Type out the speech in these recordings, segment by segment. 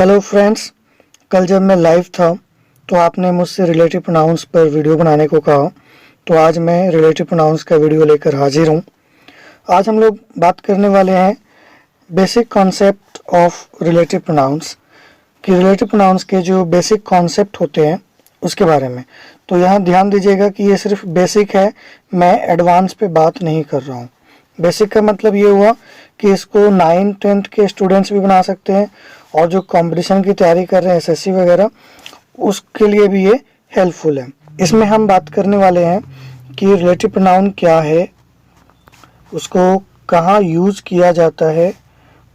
Hello friends, कल जब मैं लाइव था तो आपने मुझसे रिलेटिव प्रोनाउंस पर वीडियो बनाने को कहा, तो आज मैं रिलेटिव प्रोनाउंस का वीडियो लेकर हाजिर हूँ। आज हम लोग बात करने वाले हैं basic concept of relative pronouns कि रिलेटिव प्रोनाउंस के जो बेसिक कॉन्सेप्ट होते हैं उसके बारे में। तो यहाँ ध्यान दीजिएगा कि ये सिर्फ बेसिक है, मैं एडवांस पे बात नहीं कर रहा हूँ। बेसिक का मतलब ये हुआ कि इसको 9th-10th के स्टूडेंट्स भी बना सकते हैं और जो कंपटीशन की तैयारी कर रहे हैं एसएससी वगैरह, उसके लिए भी ये हेल्पफुल है। इसमें हम बात करने वाले हैं कि रिलेटिव प्रोनाउन क्या है, उसको कहाँ यूज़ किया जाता है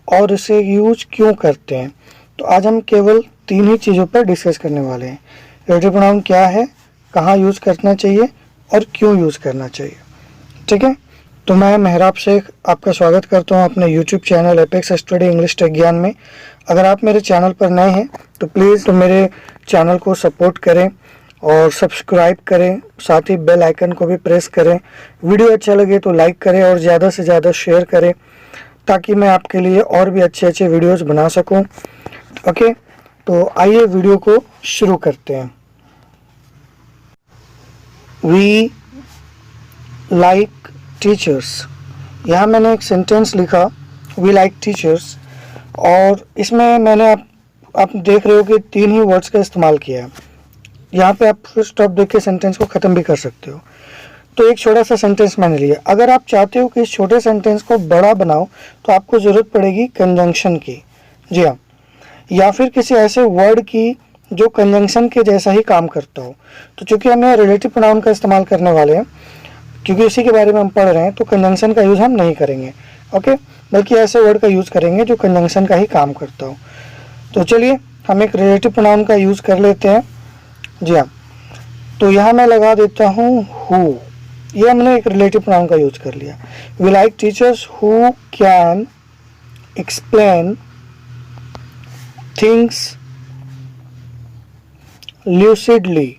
और इसे यूज क्यों करते हैं। तो आज हम केवल 3 ही चीज़ों पर डिस्कस करने वाले हैं। रिलेटिव प्रोनाउन क्या है, कहाँ यूज़ करना चाहिए और क्यों यूज़ करना चाहिए। ठीक है, तो मैं मेहराब शेख आपका स्वागत करता हूं अपने YouTube channel Apex study English tech ज्ञान में। अगर आप मेरे चैनल पर नए हैं तो प्लीज़ मेरे चैनल को सपोर्ट करें और सब्सक्राइब करें, साथ ही बेल आइकन को भी प्रेस करें। वीडियो अच्छा लगे तो लाइक करें और ज़्यादा से ज़्यादा शेयर करें ताकि मैं आपके लिए और भी अच्छे वीडियोज़ बना सकूँ। ओके, तो आइए वीडियो को शुरू करते हैं। वी लाइक टीचर्स, यहाँ मैंने एक सेंटेंस लिखा वी लाइक टीचर्स, और इसमें मैंने आप देख रहे हो कि 3 ही वर्ड्स का इस्तेमाल किया है। यहाँ पे आप फुल स्टॉप देख के सेंटेंस को ख़त्म भी कर सकते हो। तो एक छोटा सा सेंटेंस मैंने लिया। अगर आप चाहते हो कि इस छोटे सेंटेंस को बड़ा बनाओ तो आपको ज़रूरत पड़ेगी कंजंक्शन की, जी हाँ, या फिर किसी ऐसे वर्ड की जो कंजंक्शन के जैसा ही काम करता हो। तो चूँकि हम यहाँ रिलेटिव प्रोनाउन का इस्तेमाल करने वाले हैं, क्योंकि उसी के बारे में हम पढ़ रहे हैं, तो कंजंक्शन का यूज़ हम नहीं करेंगे, ओके, बल्कि ऐसे वर्ड का यूज़ करेंगे जो कंजंक्शन का ही काम करता हो। तो चलिए हम एक रिलेटिव प्रोनाउन का यूज़ कर लेते हैं। जी हाँ, तो यहाँ मैं लगा देता हूँ हु। ये हमने एक रिलेटिव प्रोनाउन का यूज़ कर लिया। We like teachers who can explain things lucidly.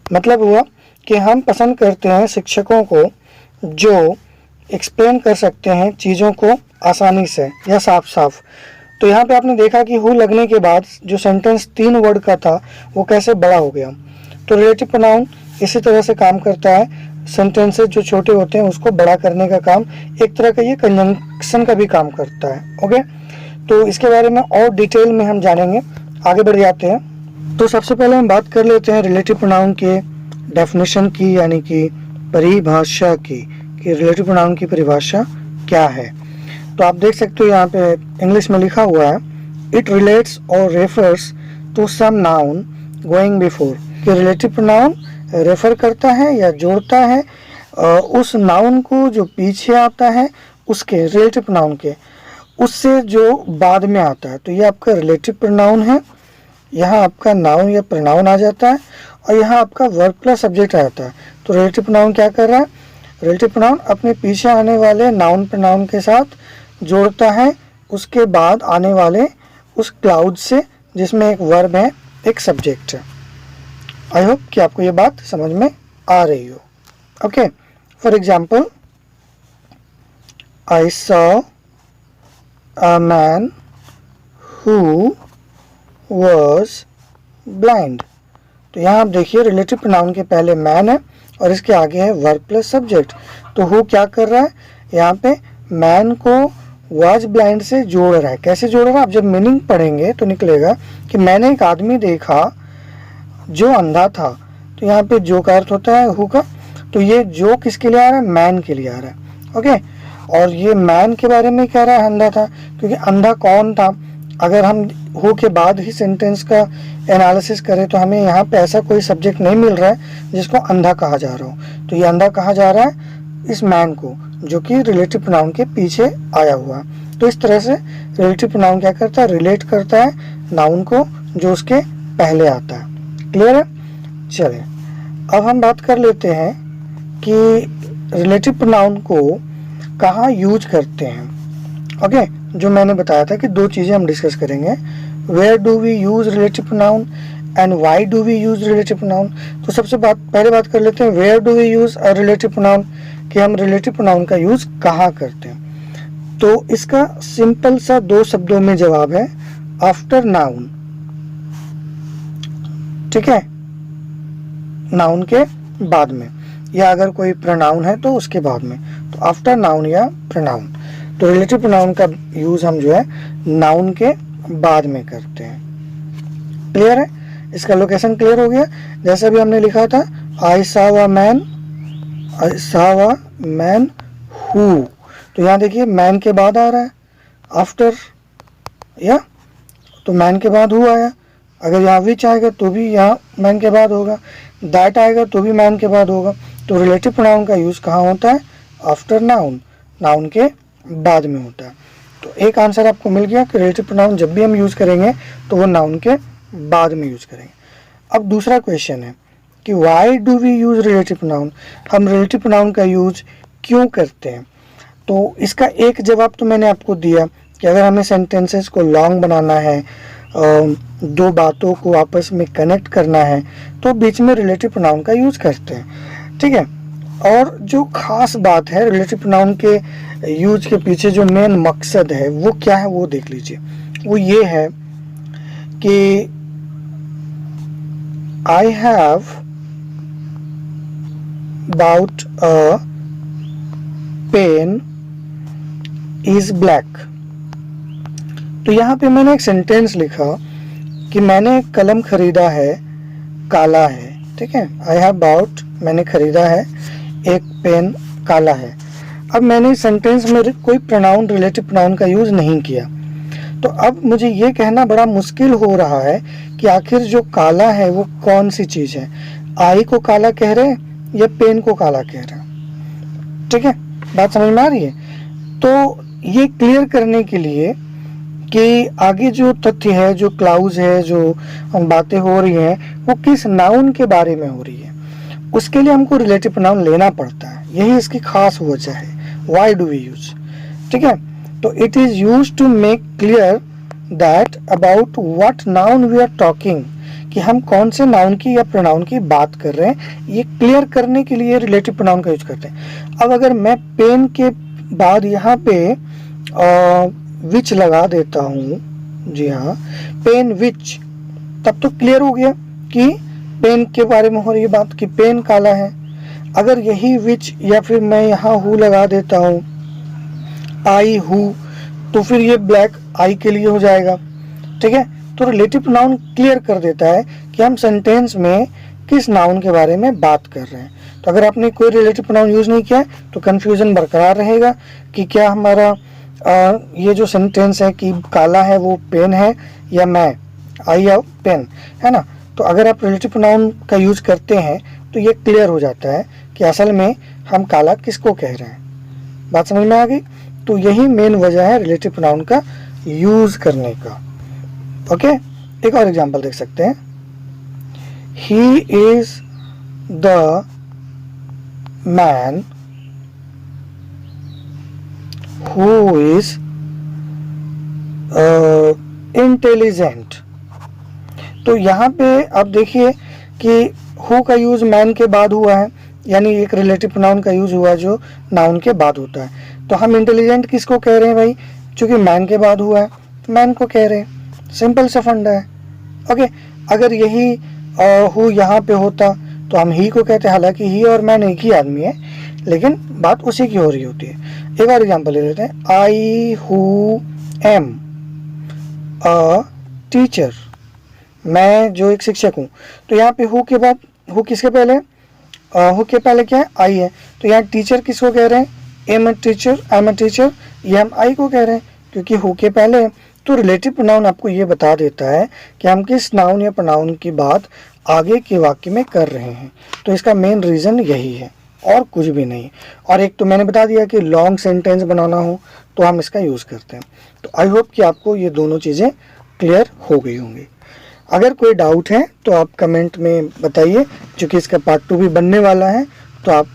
मतलब हुआ कि हम पसंद करते हैं शिक्षकों को जो एक्सप्लेन कर सकते हैं चीज़ों को आसानी से या साफ साफ। तो यहाँ पे आपने देखा कि हु लगने के बाद जो सेंटेंस 3 वर्ड का था वो कैसे बड़ा हो गया। तो रिलेटिव प्रोनाउन इसी तरह से काम करता है, सेंटेंसेस जो छोटे होते हैं उसको बड़ा करने का काम, एक तरह का ये कंजंक्शन का भी काम करता है। ओके, तो इसके बारे में और डिटेल में हम जानेंगे। आगे बढ़ जाते हैं। तो सबसे पहले हम बात कर लेते हैं रिलेटिव प्रोनाउन के डेफिनेशन की, यानी कि परिभाषा की, कि रिलेटिव प्रोनाउन की परिभाषा क्या है। तो आप देख सकते हो यहाँ पे इंग्लिश में लिखा हुआ है, इट रिलेट्स और refers to some noun going before. कि रिलेटिव प्रोनाउन रेफर करता है या जोड़ता है उस नाउन को जो पीछे आता है, उसके रिलेटिव प्रोनाउन के, उससे जो बाद में आता है। तो ये आपका रिलेटिव प्रोनाउन है। यहाँ आपका नाउन या प्रोनाउन आ जाता है और यहाँ आपका वर्ब प्लस सब्जेक्ट आ जाता है। तो रिलेटिव प्रोनाउन क्या कर रहा है, रिलेटिव प्रोनाउन अपने पीछे आने वाले नाउन प्रोनाउन के साथ जोड़ता है उसके बाद आने वाले उस क्लाउड से, जिसमें एक वर्ब है, एक सब्जेक्ट है। आई होप कि आपको ये बात समझ में आ रही हो। Okay, for example, I saw a man who was blind। तो यहाँ आप देखिए रिलेटिव प्रोनाउन के पहले मैन है और इसके आगे है वर्ब प्लस सब्जेक्ट। तो हु क्या कर रहा है, यहाँ पे मैन को was blind से जोड़ रहा है। कैसे जोड़ रहा है, आप जब मीनिंग पढ़ेंगे तो निकलेगा कि मैंने एक आदमी देखा जो अंधा था। तो यहाँ पे जो का अर्थ होता है हु का, तो ये जो किसके लिए आ रहा है, मैन के लिए आ रहा है। ओके, और ये मैन के बारे में कह रहा है अंधा था, क्योंकि अंधा कौन था। अगर हम हु के बाद ही सेंटेंस का एनालिसिस करें तो हमें यहाँ पे ऐसा कोई सब्जेक्ट नहीं मिल रहा है जिसको अंधा कहा जा रहा हो। तो ये अंधा कहा जा रहा है इस मैन को, जो कि रिलेटिव प्रोनाउन के पीछे आया हुआ है। तो इस तरह से रिलेटिव प्रोनाउन क्या करता है, रिलेट करता है नाउन को जो उसके पहले आता है। क्लियर है। चलिए अब हम बात कर लेते हैं कि रिलेटिव प्रोनाउन को कहाँ यूज करते हैं। ओके, जो मैंने बताया था कि 2 चीज़ें हम डिस्कस करेंगे, where do we use relative pronoun and why do we use relative pronoun. तो सबसे पहले बात कर लेते हैं where do we use a relative pronoun, कि हम रिलेटिव प्रोनाउन का यूज़ कहाँ करते हैं। तो इसका सिंपल सा 2 शब्दों में जवाब है, आफ्टर नाउन, ठीक है, नाउन के बाद में, या अगर कोई प्रोनाउन है तो उसके बाद में, तो आफ्टर नाउन या प्रोनाउन। तो रिलेटिव प्रोनाउन का यूज हम जो है नाउन के बाद में करते हैं। क्लियर है? इसका लोकेशन क्लियर हो गया। जैसे भी हमने लिखा था I saw a man, I saw a man who, तो यहाँ देखिए मैन के बाद आ रहा है आफ्टर, या तो मैन के बाद हु आया। अगर यहाँ विच आएगा तो भी यहाँ मैन के बाद होगा, दैट आएगा तो भी मैन के बाद होगा। तो रिलेटिव प्रोनाउन का यूज़ कहाँ होता है? आफ्टर नाउन, नाउन के बाद में होता है। तो एक आंसर आपको मिल गया कि रिलेटिव प्रोनाउन जब भी हम यूज़ करेंगे तो वो नाउन के बाद में यूज़ करेंगे। अब दूसरा क्वेश्चन है कि why do we use relative pronoun, हम रिलेटिव प्रोनाउन का यूज़ क्यों करते हैं? तो इसका एक जवाब तो मैंने आपको दिया कि अगर हमें सेंटेंसेस को लॉन्ग बनाना है, दो बातों को आपस में कनेक्ट करना है, तो बीच में रिलेटिव प्रोनाउन का यूज़ करते हैं, ठीक है। और जो खास बात है रिलेटिव प्रोनाउन के यूज के पीछे जो मेन मकसद है वो क्या है वो देख लीजिए। वो ये है कि I have bought a pen is black. तो यहाँ पे मैंने एक सेंटेंस लिखा कि मैंने एक कलम खरीदा है, काला है, ठीक है। आई हैव बाउट, मैंने खरीदा है एक पेन, काला है। अब मैंने इस सेंटेंस में कोई प्रोनाउन, रिलेटिव प्रोनाउन का यूज़ नहीं किया, तो अब मुझे ये कहना बड़ा मुश्किल हो रहा है कि आखिर जो काला है वो कौन सी चीज़ है। आई को काला कह रहे हैं या पेन को काला कह रहे हैं, ठीक है, बात समझ में आ रही है। तो ये क्लियर करने के लिए कि आगे जो तथ्य है, जो क्लाउज है, जो बातें हो रही हैं वो किस नाउन के बारे में हो रही है, उसके लिए हमको रिलेटिव प्रोनाउन लेना पड़ता है। यही इसकी खास वजह है, व्हाई डू वी यूज, ठीक है। तो it is use to make clear that about what noun we are talking, कि हम कौन से नाउन की या प्रोनाउन की बात कर रहे हैं, ये क्लियर करने के लिए रिलेटिव प्रोनाउन का यूज करते हैं। अब अगर मैं पेन के बाद यहाँ पे विच लगा देता हूँ, जी हाँ, पेन विच, तब तो क्लियर हो गया कि पेन के बारे में हो रही है बात, कि पेन काला है। अगर यही विच या फिर मैं यहाँ हु लगा देता हूँ, आई हु, तो फिर ये ब्लैक आई के लिए हो जाएगा, ठीक है। तो रिलेटिव प्रोनाउन क्लियर कर देता है कि हम सेंटेंस में किस नाउन के बारे में बात कर रहे हैं। तो अगर आपने कोई रिलेटिव प्रोनाउन यूज नहीं किया तो कन्फ्यूजन बरकरार रहेगा कि क्या हमारा ये जो सेंटेंस है कि काला है वो पेन है या मैं, आई या पेन, है ना। तो अगर आप रिलेटिव प्रोनाउन का यूज करते हैं तो ये क्लियर हो जाता है कि असल में हम काला किसको कह रहे हैं। बात समझ में आ गई? तो यही मेन वजह है रिलेटिव प्रोनाउन का यूज करने का। ओके, एक और एग्जांपल देख सकते हैं। He is the man who is intelligent. तो यहाँ पे आप देखिए कि हु का यूज मैन के बाद हुआ है, यानी एक रिलेटिव प्रोनाउन का यूज हुआ जो नाउन के बाद होता है। तो हम इंटेलिजेंट किसको कह रहे हैं भाई? चूंकि मैन के बाद हुआ है तो मैन को कह रहे हैं, सिंपल सा फंडा है। ओके, अगर यही हु यहाँ पे होता तो हम ही को कहते, हालांकि ही और मैन एक ही आदमी है लेकिन बात उसी की हो रही होती है। एक और एग्जांपल ले लेते हैं। I who am a teacher, मैं जो एक शिक्षक हूँ। तो यहाँ पे हु के बाद, हु किसके पहले? हु के पहले क्या है? आई है। तो यहाँ टीचर किसको कह रहे हैं? Am a teacher, I am a teacher, ये हम आई को कह रहे हैं क्योंकि हु के पहले। तो रिलेटिव प्रोनाउन आपको ये बता देता है कि हम किस नाउन या प्रोनाउन की बात आगे के वाक्य में कर रहे हैं। तो इसका मेन रीज़न यही है और कुछ भी नहीं। और एक तो मैंने बता दिया कि लॉन्ग सेंटेंस बनाना हो तो हम इसका यूज़ करते हैं। तो आई होप कि आपको ये दोनों चीज़ें क्लियर हो गई होंगी। अगर कोई डाउट है तो आप कमेंट में बताइए, क्योंकि इसका पार्ट 2 भी बनने वाला है। तो आप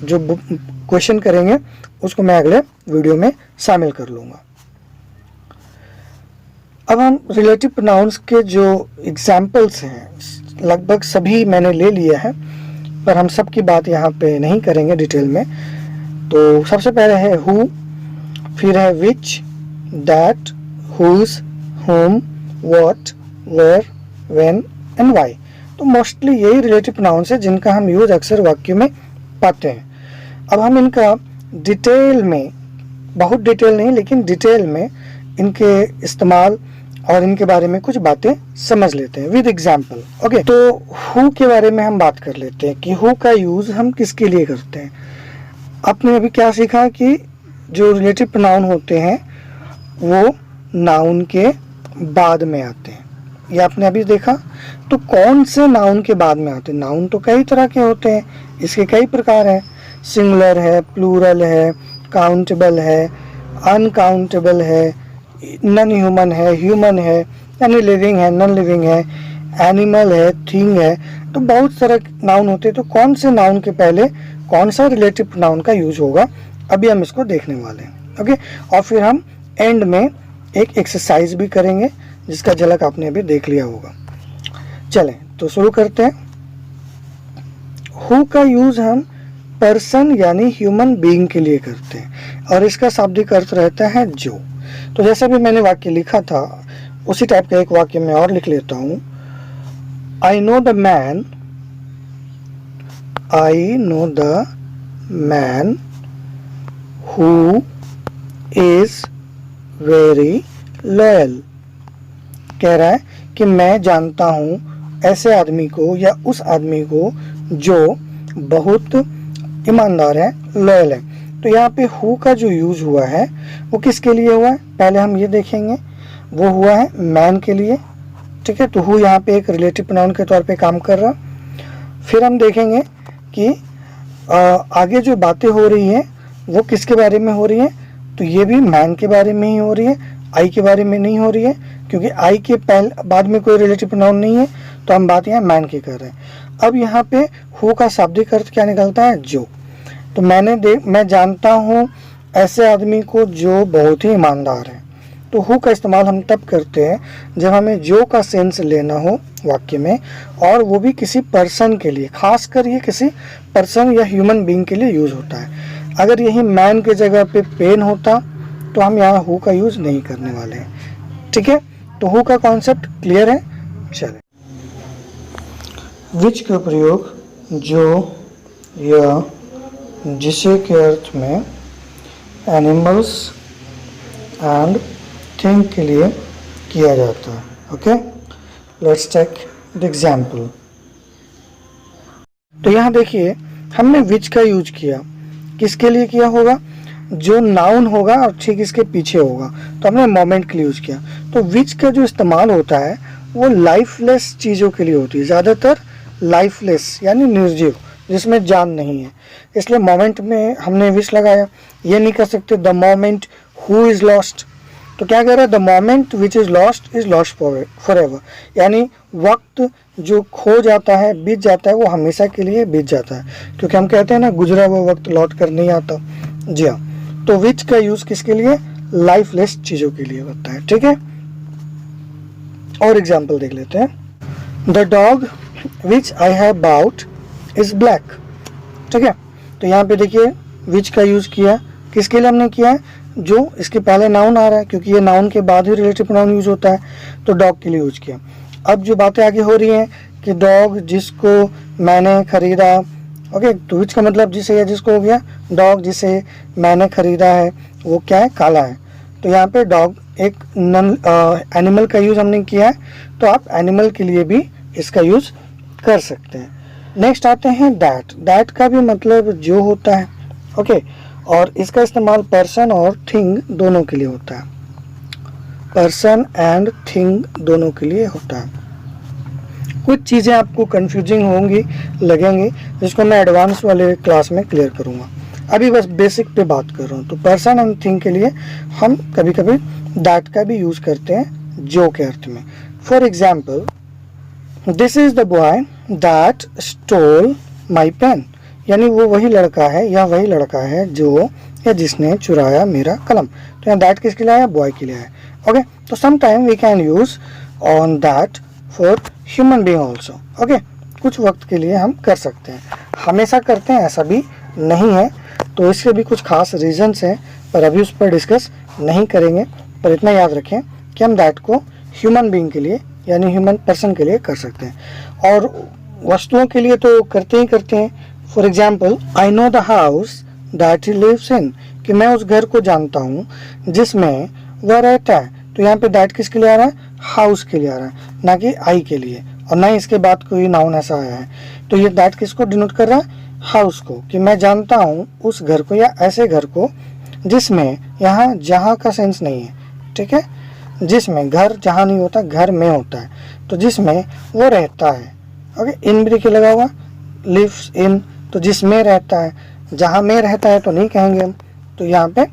जो क्वेश्चन करेंगे उसको मैं अगले वीडियो में शामिल कर लूँगा। अब हम रिलेटिव प्रोनाउंस के जो एग्जाम्पल्स हैं लगभग सभी मैंने ले लिया है, पर हम सब की बात यहाँ पे नहीं करेंगे डिटेल में। तो सबसे पहले है हु, फिर है which, that, whose, whom, what, where, when and why. तो मोस्टली यही रिलेटिव प्रोनाउंस है जिनका हम यूज अक्सर वाक्य में पाते हैं। अब हम इनका डिटेल में, बहुत डिटेल नहीं लेकिन डिटेल में इनके इस्तेमाल और इनके बारे में कुछ बातें समझ लेते हैं विद एग्जाम्पल। ओके, तो हु के बारे में हम बात कर लेते हैं कि हु का यूज हम किसके लिए करते हैं। आपने अभी क्या सीखा कि जो रिलेटिव प्रोनाउन होते हैं वो नाउन के बाद में आते हैं, ये आपने अभी देखा। तो कौन से नाउन के बाद में आते हैं? नाउन तो कई तरह के होते हैं, इसके कई प्रकार हैं। सिंगुलर है, प्लूरल है, काउंटेबल है, अनकाउंटेबल है, नॉन ह्यूमन है, ह्यूमन है, यानी लिविंग है, नॉन लिविंग है, एनिमल है, थिंग है। तो बहुत सारे नाउन होते हैं। तो कौन से नाउन के पहले कौन सा रिलेटिव नाउन का यूज होगा, अभी हम इसको देखने वाले हैं। ओके, और फिर हम एंड में एक एक्सरसाइज भी करेंगे जिसका झलक आपने अभी देख लिया होगा। चलें तो शुरू करते हैं। हु का यूज हम पर्सन यानी ह्यूमन बीइंग के लिए करते हैं और इसका शाब्दिक अर्थ रहता है जो। तो जैसा भी मैंने वाक्य लिखा था उसी टाइप का एक वाक्य मैं और लिख लेता हूं। आई know the man, I know the man who is very loyal. कह रहा है कि मैं जानता हूं ऐसे आदमी को या उस आदमी को जो बहुत ईमानदार है, लॉयल है। तो यहाँ पे हु का जो यूज हुआ है वो किसके लिए हुआ है, पहले हम ये देखेंगे। वो हुआ है मैन के लिए, ठीक है। तो हु यहाँ पे एक रिलेटिव प्रोनाउन के तौर पे काम कर रहा। फिर हम देखेंगे कि आगे जो बातें हो रही हैं वो किसके बारे में हो रही है। तो ये भी मैन के बारे में ही हो रही है, आई के बारे में नहीं हो रही है, क्योंकि आई के बाद में कोई रिलेटिव प्रोनाउन नहीं है। तो हम बात यहाँ मैन की कर रहे हैं। अब यहाँ पे हु का शाब्दिक अर्थ क्या निकलता है, जो। तो मैं जानता हूँ ऐसे आदमी को जो बहुत ही ईमानदार है। तो हु का इस्तेमाल हम तब करते हैं जब हमें जो का सेंस लेना हो वाक्य में, और वो भी किसी पर्सन के लिए, खासकर ये किसी पर्सन या ह्यूमन बीइंग के लिए यूज होता है। अगर यही मैन के जगह पे पेन होता तो हम यहाँ हु का यूज नहीं करने वाले हैं, ठीक है। तो हु का कॉन्सेप्ट क्लियर है। चले, विच का प्रयोग जो या जिसे के अर्थ में एनिमल्स एंड थिंग के लिए किया जाता है। Okay, let's take the example. तो यहाँ देखिए हमने विच का यूज किया, किसके लिए किया होगा, जो नाउन होगा और ठीक इसके पीछे होगा। तो हमने मोमेंट के लिए यूज किया। तो विच का जो इस्तेमाल होता है वो लाइफलेस चीज़ों के लिए होती है, ज़्यादातर लाइफलेस यानी निर्जीव, जिसमें जान नहीं है। इसलिए मोमेंट में हमने विच लगाया। ये नहीं कर सकते the moment who is lost. तो क्या कह रहा है, the moment which is lost for ever, यानी वक्त जो खो जाता है, बीत जाता है, वो हमेशा के लिए बीत जाता है। क्योंकि हम कहते हैं ना, गुजरा हुआ वक्त लौट कर नहीं आता। जी हाँ, तो विच का यूज किसके लिए, लाइफलेस चीजों के लिए होता है, ठीक है। और एग्जाम्पल देख लेते हैं। The dog which I have bought is black, ठीक है। तो यहाँ पे देखिए विच का यूज किया, किसके लिए हमने किया है, जो इसके पहले नाउन आ रहा है, क्योंकि ये नाउन के बाद ही रिलेटिव प्रोनाउन यूज होता है। तो डॉग के लिए यूज किया। अब जो बातें आगे हो रही हैं कि डॉग जिसको मैंने खरीदा, ओके, तो विच का मतलब जिसे या जिसको हो गया। डॉग जिसे मैंने खरीदा है वो क्या है, काला है। तो यहाँ पे डॉग एक एनिमल का यूज हमने किया है, तो आप एनिमल के लिए भी इसका यूज कर सकते हैं। नेक्स्ट आते हैं दैट। दैट का भी मतलब जो होता है, ओके, और इसका इस्तेमाल पर्सन और थिंग दोनों के लिए होता है। पर्सन एंड थिंग दोनों के लिए होता है। कुछ चीज़ें आपको कंफ्यूजिंग होंगी, लगेंगी, जिसको मैं एडवांस वाले क्लास में क्लियर करूँगा। अभी बस बेसिक पे बात कर रहा हूँ। तो पर्सन एंड थिंग के लिए हम कभी कभी दैट का भी यूज़ करते हैं जो के अर्थ में। For example, this is the boy that stole my pen, यानी वो वही लड़का है या वही लड़का है जो या जिसने चुराया मेरा कलम। तो यहाँ दैट किसके लिए आया, बॉय के लिए है। ओके, तो some time we can use on that for human being also. Okay, कुछ वक्त के लिए हम कर सकते हैं, हमेशा करते हैं ऐसा भी नहीं है। तो इसके भी कुछ खास रीजंस हैं, पर अभी उस पर डिस्कस नहीं करेंगे। पर इतना याद रखें कि हम दैट को ह्यूमन बीइंग के लिए यानी ह्यूमन पर्सन के लिए कर सकते हैं। और वस्तुओं के लिए तो करते ही करते हैं। For example, I know the house that he lives in, कि मैं उस घर को जानता हूँ जिसमें वह रहता है। तो यहाँ पे दैट किसके लिए आ रहा है? हाउस के लिए आ रहा है, ना कि आई के लिए, और ना ही इसके बाद कोई नाउन ऐसा आया है। तो ये दैट किसको डिनोट कर रहा है? हाउस को, कि मैं जानता हूँ उस घर को या ऐसे घर को जिसमें, यहाँ जहाँ का सेंस नहीं है, ठीक है, जिसमें, घर जहाँ नहीं होता, घर में होता है, तो जिसमें वो रहता है। ओके, इन भी देखिए लगा हुआ, लिव्स इन, तो जिसमें रहता है, जहाँ में रहता है तो नहीं कहेंगे हम, तो यहाँ पे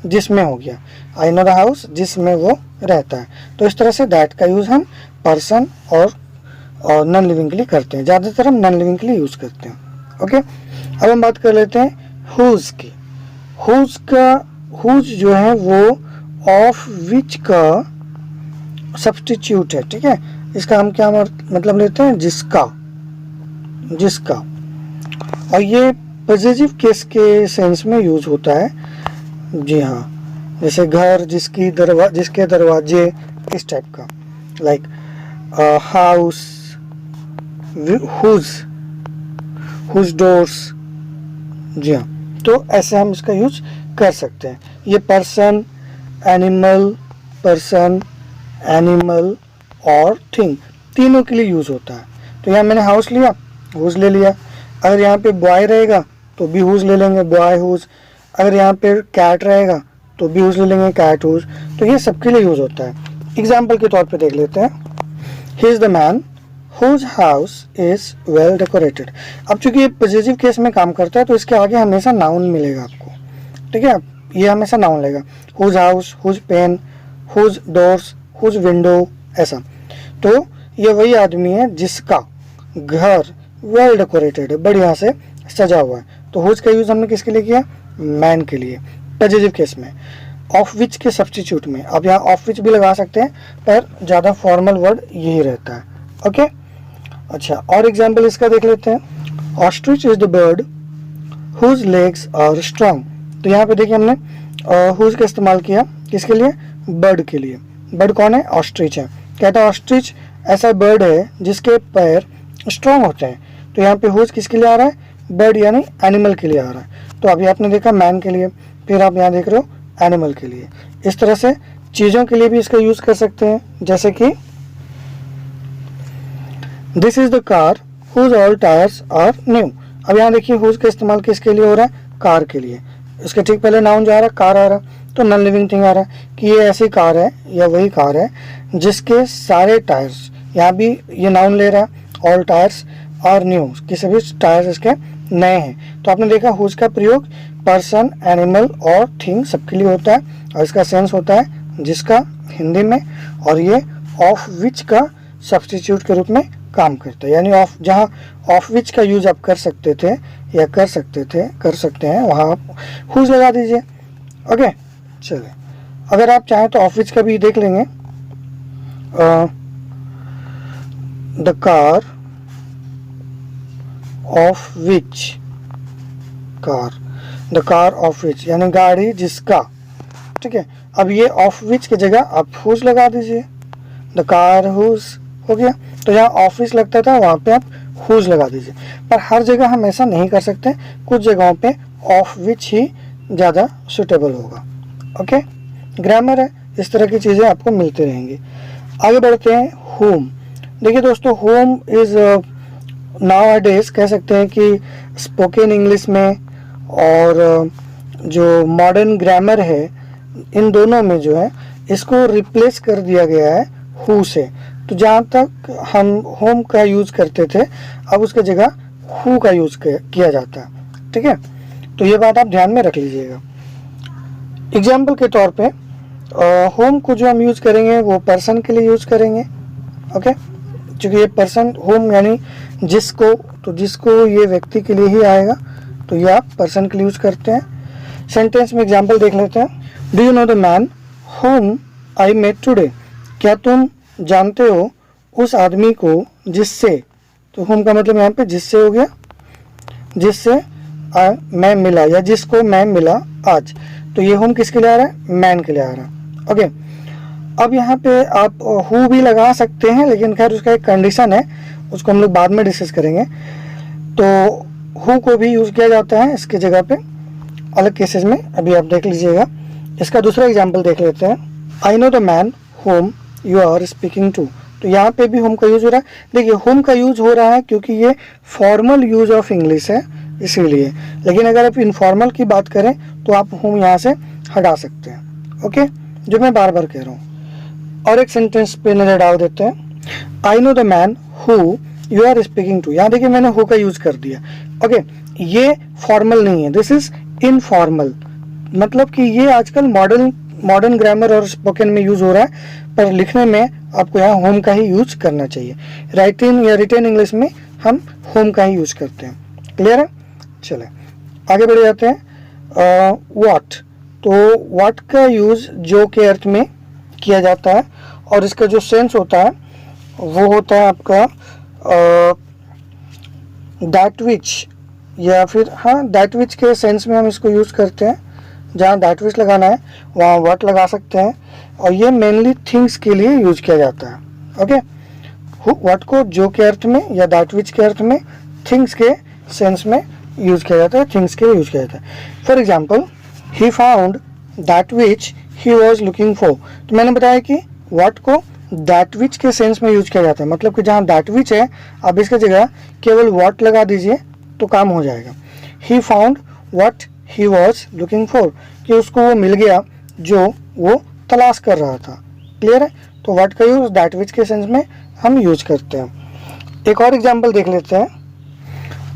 जिसमें हो गया। आई नो द हाउस, जिसमें वो रहता है। तो इस तरह से दैट का यूज़ हम पर्सन और नॉन लिविंग के लिए करते हैं। ज़्यादातर हम नॉन लिविंग के लिए यूज़ करते हैं। ओके, अब हम बात कर लेते हैं हुज की। हुज का, हुज जो है वो ऑफ विच का सब्स्टिट्यूट है, ठीक है। इसका हम क्या मतलब लेते हैं? जिसका, जिसका। और ये पॉजिटिव केस के सेंस में यूज होता है। जी हाँ, जैसे घर, जिसकी, जिसके दरवाजे, इस टाइप का। Like house, whose doors. जी हाँ, तो ऐसे हम इसका यूज कर सकते हैं। ये पर्सन, एनिमल और थिंग तीनों के लिए यूज होता है। तो यहाँ मैंने हाउस लिया, हुज ले लिया। अगर यहाँ पे बॉय रहेगा तो भी हुज ले लेंगे, बॉय हुज। अगर यहाँ पे कैट रहेगा तो भी हुज ले लेंगे, कैट हुज। तो ये सबके लिए यूज होता है। एग्जाम्पल के तौर पे देख लेते हैं, he is the man whose house is well decorated. अब चूंकि ये पॉजिटिव केस में काम करता है तो इसके आगे हमेशा नाउन मिलेगा आपको, ठीक है। ये हमेशा नाउन लेगा, whose house, whose pen, whose doors, whose window, ऐसा। तो ये वही आदमी है जिसका घर वेल डेकोरेटेड है, बढ़िया से सजा हुआ है। तो हुज का यूज हमने किसके लिए किया? मैन के लिए, पॉजिटिव केस में। ऑफ विच के सब्स्टिट्यूट में, अब यहाँ ऑफ विच भी लगा सकते हैं, पर ज़्यादा फॉर्मल वर्ड यही रहता है। ओके, अच्छा, और एग्जाम्पल इसका देख लेते हैं। Ostrich is the bird whose legs are strong. तो यहाँ पे देखिए हमने हुज का इस्तेमाल किया किसके लिए? बर्ड के लिए। बर्ड कौन है? ऑस्ट्रिच है। कहता है ऑस्ट्रिच ऐसा बर्ड है जिसके पैर स्ट्रांग होते हैं। तो यहाँ पे हुज किसके लिए आ रहा है? बर्ड यानी एनिमल के लिए आ रहा है। तो अभी आपने देखा मैन के लिए, फिर आप यहाँ देख रहे हो एनिमल के लिए। इस तरह से चीज़ों के लिए भी इसका यूज़ कर सकते हैं, जैसे कि this is the car whose all tyres are new. अब यहाँ देखिए हुज का इस्तेमाल किसके लिए हो रहा है? कार के लिए। इसके ठीक पहले नाउन जा रहा है, कार आ रहा है, तो नॉन लिविंग थिंग आ रहा है कि ये ऐसी कार है या वही कार है जिसके सारे टायर्स, यहाँ भी ये नाउन ले रहा है, ऑल टायर्स आर न्यू, कि सभी टायर्स इसके नए हैं। तो आपने देखा हुज का प्रयोग पर्सन, एनिमल और थिंग सबके लिए होता है, और इसका सेंस होता है जिसका हिंदी में, और ये ऑफ विच का सब्स्टिट्यूट के रूप में काम करता है। यानी ऑफ, जहाँ ऑफ विच का यूज आप कर सकते थे या कर सकते हैं, वहाँ आप हुज लगा दीजिए। ओके, चलिए, अगर आप चाहें तो ऑफ विच का भी देख लेंगे। The car of which, the car of which यानी गाड़ी जिसका, ठीक है। अब ये ऑफ विच की जगह आप हुज लगा दीजिए, द कार हुज हो गया। तो यहाँ ऑफिस लगता था वहाँ पे आप हुज लगा दीजिए। पर हर जगह हम ऐसा नहीं कर सकते, कुछ जगहों पे ऑफ विच ही ज़्यादा सुटेबल होगा। ओके, ग्रामर है, इस तरह की चीज़ें आपको मिलती रहेंगी। आगे बढ़ते हैं, होम। देखिए दोस्तों, होम इज़ नाउ डेज कह सकते हैं कि स्पोकन इंग्लिश में और जो मॉडर्न ग्रामर है, इन दोनों में जो है इसको रिप्लेस कर दिया गया है हु से। तो जहाँ तक हम होम का यूज़ करते थे, अब उसके जगह हु का यूज़ किया जाता है, ठीक है। तो ये बात आप ध्यान में रख लीजिएगा। एग्जाम्पल के तौर पे होम को जो हम यूज़ करेंगे वो पर्सन के लिए यूज़ करेंगे। ओके, क्योंकि ये पर्सन, होम यानी जिसको, तो जिसको ये व्यक्ति के लिए ही आएगा, तो ये आप पर्सन के लिए यूज़ करते हैं। सेंटेंस में एग्जाम्पल देख लेते हैं। Do you know the man whom I met today. क्या तुम जानते हो उस आदमी को जिससे, तो होम का मतलब यहाँ पे जिससे हो गया, जिससे मैं मिला या जिसको मैं मिला आज। तो ये होम किसके लिए आ रहा है? मैन के लिए आ रहा है। ओके, अब यहाँ पे आप हु भी लगा सकते हैं, लेकिन खैर उसका एक कंडीशन है, उसको हम लोग बाद में डिस्कस करेंगे। तो हु को भी यूज़ किया जाता है इसके जगह पे अलग केसेस में, अभी आप देख लीजिएगा। इसका दूसरा एग्जाम्पल देख लेते हैं। I know the man whom you are speaking to. तो यहाँ पे भी होम का यूज़ हो रहा है। देखिए होम का यूज़ हो रहा है क्योंकि ये फॉर्मल यूज ऑफ इंग्लिश है इसीलिए, लेकिन अगर आप इनफॉर्मल की बात करें तो आप होम यहाँ से हटा सकते हैं। ओके, जो मैं बार बार कह रहा हूँ। और एक सेंटेंस पे नजर डाल देते हैं। I know the man who you are speaking to. यहाँ देखिए मैंने हु का यूज कर दिया। ओके, ये फॉर्मल नहीं है, दिस इज इनफॉर्मल। मतलब कि ये आजकल मॉडर्न ग्रामर और स्पोकन में यूज हो रहा है, पर लिखने में आपको यहाँ होम का ही यूज करना चाहिए। राइटिंग या रिटन इंग्लिश में हम होम का ही यूज करते हैं। क्लियर है? चले आगे बढ़ जाते हैं। व्हाट, तो व्हाट का यूज जो के अर्थ में किया जाता है, और इसका जो सेंस होता है वो होता है आपका दैट विच, या फिर हाँ दैट विच के सेंस में हम इसको यूज करते हैं। जहाँ दैट विच लगाना है वहाँ व्हाट लगा सकते हैं, और ये मेनली थिंग्स के लिए यूज किया जाता है। ओके, व्हाट को जो के अर्थ में या दैट विच के अर्थ में, थिंग्स के सेंस में यूज किया जाता है, थिंग्स के लिए यूज किया जाता है। For example, he found that which he was looking for. तो मैंने बताया कि व्हाट को दैट विच के सेंस में यूज किया जाता है, मतलब कि जहाँ दैट विच है आप इसकी जगह केवल व्हाट लगा दीजिए तो काम हो जाएगा। He found what he was looking for, कि उसको वो मिल गया जो वो तलाश कर रहा था। क्लियर है? तो व्हाट का यूज दैट विच के सेंस में हम यूज करते हैं। एक और एग्जाम्पल देख लेते हैं।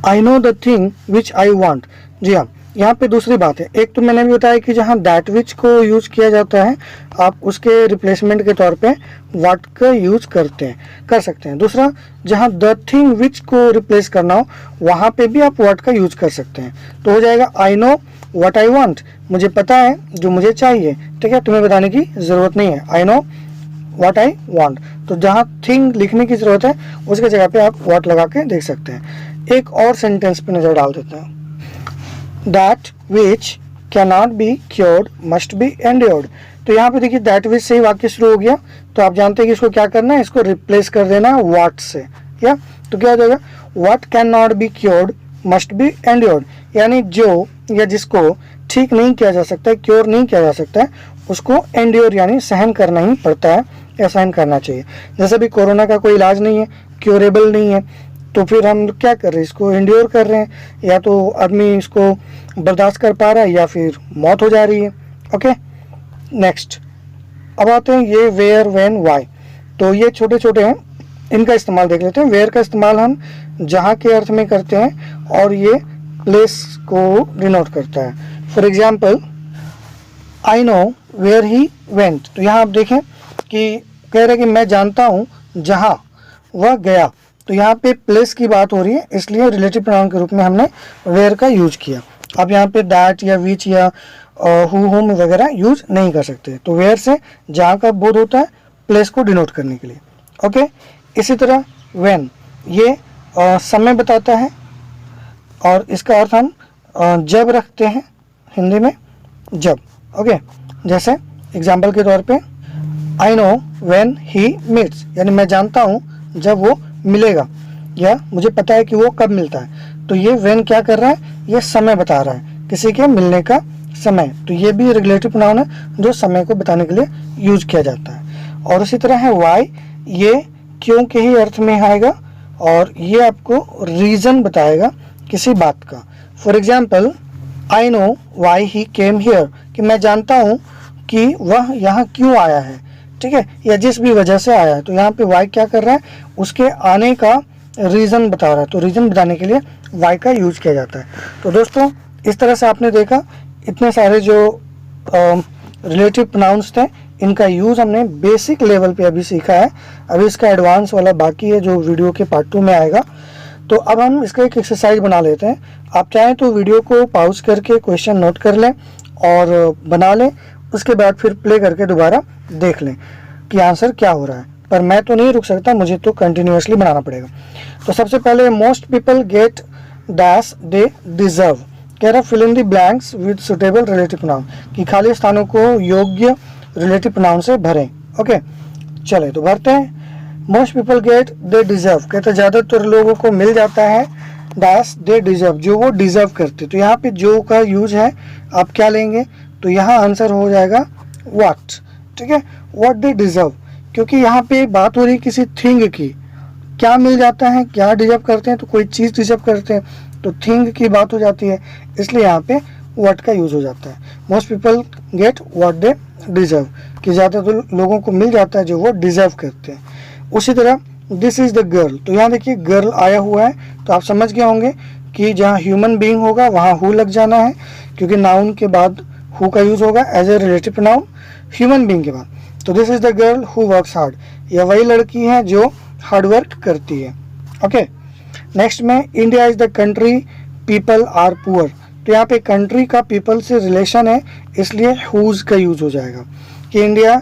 I know the thing which I want. जी हाँ, यहाँ पे दूसरी बात है। एक तो मैंने भी बताया कि जहाँ दैट विच को यूज किया जाता है आप उसके रिप्लेसमेंट के तौर पे व्हाट का यूज कर सकते हैं। दूसरा, जहाँ द थिंग विच को रिप्लेस करना हो वहाँ पे भी आप व्हाट का यूज कर सकते हैं। तो हो जाएगा I know what I want, मुझे पता है जो मुझे चाहिए। ठीक है, तुम्हें बताने की जरूरत नहीं है। I know what I want. तो जहाँ थिंग लिखने की जरूरत है उसके जगह पे आप व्हाट लगा के देख सकते हैं। एक और सेंटेंस पे नजर डाल देते हैं। That which can not be cured must be endured. तो यहाँ पे देखिए दैट विच से ही वाक्य शुरू हो गया, तो आप जानते हैं कि इसको क्या करना है, इसको रिप्लेस कर देना है व्हाट से। या तो क्या हो जाएगा, what can not be cured must be endured, यानी जो या जिसको ठीक नहीं किया जा सकता है, क्योर नहीं किया जा सकता है, उसको एंड्योर यानी सहन करना ही पड़ता है या सहन करना चाहिए। जैसे भी कोरोना का कोई इलाज नहीं है, क्योरेबल नहीं है, तो फिर हम क्या कर रहे हैं, इसको एंड्योर कर रहे हैं। या तो आदमी इसको बर्दाश्त कर पा रहा है या फिर मौत हो जा रही है। ओके, नेक्स्ट अब आते हैं ये वेयर व्हेन व्हाई। तो ये छोटे छोटे हैं, इनका इस्तेमाल देख लेते हैं। वेयर का इस्तेमाल हम जहाँ के अर्थ में करते हैं और ये प्लेस को डिनोट करता है। For example, I know where he went. तो यहाँ आप देखें कि कह रहे हैं कि मैं जानता हूँ जहाँ वह गया। तो यहाँ पे प्लेस की बात हो रही है, इसलिए रिलेटिव प्रोनाउन के रूप में हमने वेयर का यूज किया। आप यहाँ पे दैट या विच या हु होम वगैरह यूज नहीं कर सकते। तो वेयर से जहाँ का बोध होता है प्लेस को डिनोट करने के लिए। ओके, इसी तरह व्हेन, ये समय बताता है और इसका अर्थ हम जब रखते हैं हिंदी में, जब। ओके, जैसे एग्जाम्पल के तौर पे I know when he meets, यानी मैं जानता हूँ जब वो मिलेगा, या मुझे पता है कि वो कब मिलता है। तो ये व्हेन क्या कर रहा है, ये समय बता रहा है, किसी के मिलने का समय। तो ये भी रिलेटिव प्रोनाउन है जो समय को बताने के लिए यूज किया जाता है। और इसी तरह है वाई, ये क्यों के ही अर्थ में आएगा और ये आपको रीजन बताएगा किसी बात का। For example, I know why he came here, कि मैं जानता हूँ कि वह यहाँ क्यों आया है। ठीक है, या जिस भी वजह से आया है। तो यहाँ पे वाई क्या कर रहा है, उसके आने का रीज़न बता रहा है। तो रीज़न बताने के लिए वाई का यूज किया जाता है। तो दोस्तों इस तरह से आपने देखा इतने सारे जो रिलेटिव प्रोनाउंस थे, इनका यूज़ हमने बेसिक लेवल पे अभी सीखा है। अभी इसका एडवांस वाला बाकी है जो वीडियो के पार्ट 2 में आएगा। तो अब हम इसका एक एक्सरसाइज बना लेते हैं। आप चाहें तो वीडियो को पॉज करके क्वेश्चन नोट कर लें और बना लें, उसके बाद फिर प्ले करके दोबारा देख लें कि आंसर क्या हो रहा है। पर मैं तो नहीं रुक सकता, मुझे तो कंटिन्यूअसली बनाना पड़ेगा। तो सबसे पहले most people get dash they deserve, कह रहा fill in the blanks with suitable relative pronoun, कि खाली स्थानों को योग्य रिलेटिव प्रोनाउन से भरें। ओके, चले तो भरते हैं। Most people gate they deserve, कहते ज़्यादातर लोगों को मिल जाता है डैश दे डिजर्व, जो वो डिजर्व करते। तो यहाँ पे जो का यूज है आप क्या लेंगे, तो यहाँ आंसर हो जाएगा व्हाट, ठीक है, व्हाट दे डिजर्व, क्योंकि यहाँ पे बात हो रही है किसी थिंग की, क्या मिल जाता है, क्या डिजर्व करते हैं, तो कोई चीज़ डिजर्व करते हैं, तो थिंग की बात हो जाती है, इसलिए यहाँ पे व्हाट का यूज हो जाता है। Most people get what they deserve, कि ज़्यादातर लोगों को मिल जाता है जो वो डिजर्व करते हैं। उसी तरह दिस इज़ द गर्ल, तो यहाँ देखिए गर्ल आया हुआ है, तो आप समझ गए होंगे कि जहाँ ह्यूमन बीइंग होगा वहाँ हु लग जाना है, क्योंकि नाउन के बाद हु का यूज होगा as a relative pronoun human being के बाद। तो this is the girl who works hard, यह वही लड़की है जो हार्ड वर्क करती है। ओके, नेक्स्ट में India is the country people are poor, तो यहाँ पे कंट्री का पीपल से रिलेशन है, इसलिए हुज का यूज हो जाएगा कि इंडिया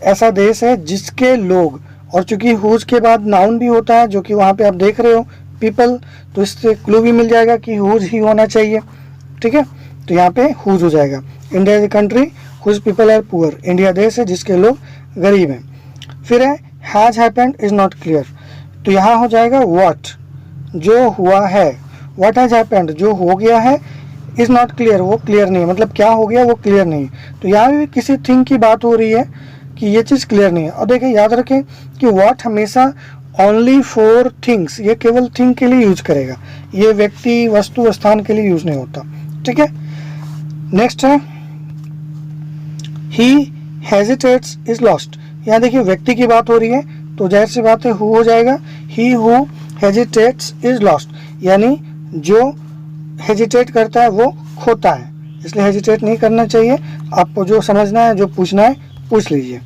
ऐसा देश है जिसके लोग, और चूंकि हुज के बाद नाउन भी होता है जो कि वहाँ पे आप देख रहे हो पीपल, तो इससे क्लू भी मिल जाएगा कि हुज ही होना चाहिए, ठीक है, तो यहाँ पे हुज हो जाएगा। India is a country whose people are poor, India देश है जिसके लोग गरीब हैं। फिर है has happened is not clear, तो यहाँ हो जाएगा व्हाट, जो हुआ है, व्हाट हैज हैपेंड, जो हो गया है, इज नॉट क्लियर, वो क्लियर नहीं है, मतलब क्या हो गया वो क्लियर नहीं है। तो यहाँ भी किसी थिंग की बात हो रही है कि ये चीज़ क्लियर नहीं है। और देखिए याद रखें कि व्हाट हमेशा ओनली फॉर थिंग्स, ये केवल थिंग के लिए यूज करेगा, ये व्यक्ति वस्तु स्थान के लिए यूज नहीं होता, ठीक है। नेक्स्ट है ही हेजिटेट्स इज लॉस्ट, यहाँ देखिए व्यक्ति की बात हो रही है, तो जाहिर सी बात है हु हो जाएगा, he who hesitates is lost, यानी जो हेजिटेट करता है वो खोता है, इसलिए हेजिटेट नहीं करना चाहिए। आपको जो समझना है, जो पूछना है पूछ लीजिए।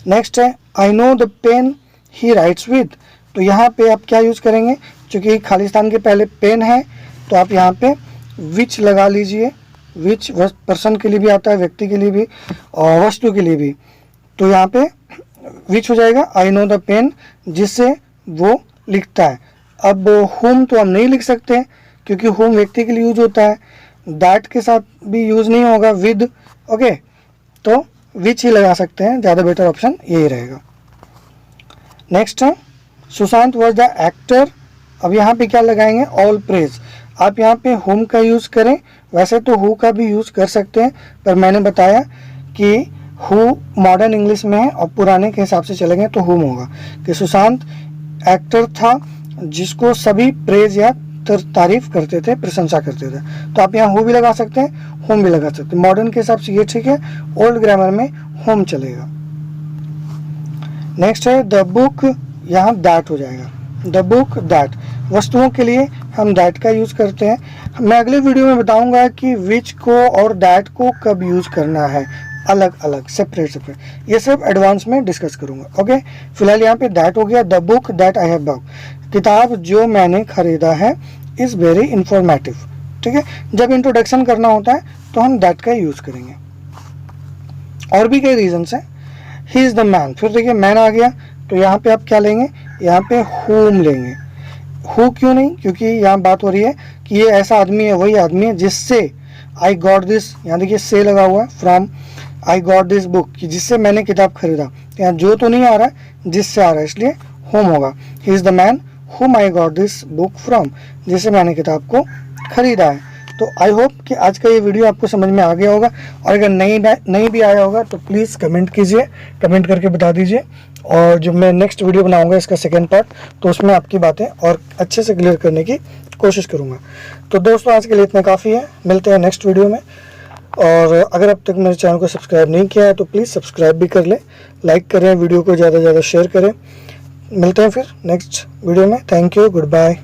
नेक्स्ट है I know the pen he writes with, तो यहाँ पे आप क्या यूज़ करेंगे, क्योंकि खालिस्तान के पहले पेन है तो आप यहाँ पे विच लगा लीजिए, विच पर्सन के लिए भी आता है, व्यक्ति के लिए भी और वस्तु के लिए भी, तो यहाँ पे विच हो जाएगा आई नो द पेन, जिससे वो लिखता है। अब होम तो हम नहीं लिख सकते क्योंकि होम व्यक्ति के लिए यूज होता है, दैट के साथ भी यूज नहीं होगा, विद, ओके, तो विच ही लगा सकते हैं, ज़्यादा बेटर ऑप्शन यही रहेगा। नेक्स्ट है सुशांत वॉज द एक्टर, अब यहाँ पे क्या लगाएंगे, ऑल प्रेज, आप यहाँ पे होम का यूज़ करें, वैसे तो हु का भी यूज़ कर सकते हैं, पर मैंने बताया कि हु मॉडर्न इंग्लिश में है और पुराने के हिसाब से चलेंगे तो हुम होगा, कि सुशांत एक्टर था जिसको सभी प्रेज या तारीफ करते थे, प्रशंसा करते थे, तो आप यहाँ हु भी लगा सकते हैं, होम भी लगा सकते हैं, मॉडर्न के हिसाब से ये ठीक है, ओल्ड ग्रामर में होम चलेगा। नेक्स्ट है द बुक, यहाँ दैट हो जाएगा, द बुक दैट, वस्तुओं के लिए हम दैट का यूज करते हैं। मैं अगले वीडियो में बताऊंगा कि विच को और दैट को कब यूज करना है, अलग अलग सेपरेट, ये सब एडवांस में डिस्कस करूंगा। ओके, फिलहाल यहाँ पे दैट हो गया, the book that I have bought, किताब जो मैंने खरीदा है, इज वेरी इंफॉर्मेटिव, ठीक है। जब इंट्रोडक्शन करना होता है तो हम दैट का यूज करेंगे। और भी कई रीजंस हैं, ही इज द मैन, फिर देखिए मैन आ गया, तो यहाँ पे आप क्या लेंगे, यहाँ पे होम लेंगे, हु क्यों नहीं, क्योंकि यहाँ बात हो रही है कि ये ऐसा आदमी है, वही आदमी है जिससे आई गॉट दिस, यहाँ देखिए से लगा हुआ है, from I got this book, कि जिससे मैंने किताब खरीदा, तो यहाँ जो तो नहीं आ रहा है, जिससे आ रहा है, इसलिए होम होगा। ही is the man whom I got this book from, जिसे मैंने किताब को खरीदा है। तो आई होप कि आज का ये वीडियो आपको समझ में आ गया होगा, और अगर नहीं भी आया होगा तो प्लीज़ कमेंट कीजिए, कमेंट करके बता दीजिए, और जो मैं नेक्स्ट वीडियो बनाऊंगा इसका सेकेंड पार्ट, तो उसमें आपकी बातें और अच्छे से क्लियर करने की कोशिश करूँगा। तो दोस्तों आज के लिए इतना काफ़ी है, मिलते हैं नेक्स्ट वीडियो में। और अगर अब तक मेरे चैनल को सब्सक्राइब नहीं किया है तो प्लीज़ सब्सक्राइब भी कर लें, लाइक करें, वीडियो को ज़्यादा से ज़्यादा शेयर करें। मिलते हैं फिर नेक्स्ट वीडियो में। Thank you, good bye.